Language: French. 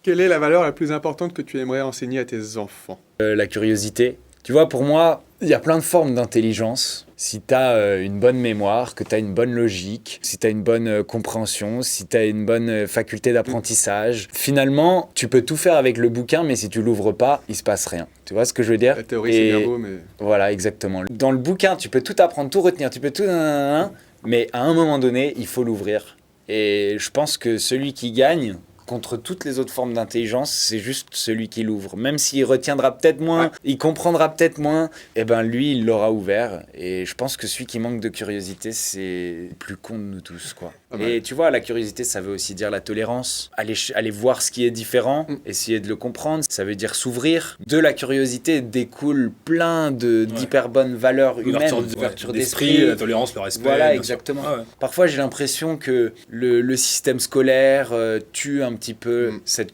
Quelle est la valeur la plus importante que tu aimerais enseigner à tes enfants? La curiosité. Tu vois, pour moi, il y a plein de formes d'intelligence. Si tu as une bonne mémoire, que tu as une bonne logique, si tu as une bonne compréhension, si tu as une bonne faculté d'apprentissage, finalement, tu peux tout faire avec le bouquin, mais si tu l'ouvres pas, il se passe rien. Tu vois ce que je veux dire? La théorie, c'est bien beau, mais... Voilà, exactement. Dans le bouquin, tu peux tout apprendre, tout retenir, tu peux tout... Mais à un moment donné, il faut l'ouvrir. Et je pense que celui qui gagne contre toutes les autres formes d'intelligence, c'est juste celui qui l'ouvre. Même s'il retiendra peut-être moins, il comprendra peut-être moins, et ben lui, il l'aura ouvert. Et je pense que celui qui manque de curiosité, c'est le plus con de nous tous, quoi. Et tu vois, la curiosité, ça veut aussi dire la tolérance. Aller voir ce qui est différent, essayer de le comprendre, ça veut dire s'ouvrir. De la curiosité découle plein d'hyper bonnes valeurs humaines. L'ouverture d'esprit, la tolérance, le respect. Voilà, exactement. Parfois, j'ai l'impression que le système scolaire tue un petit peu cette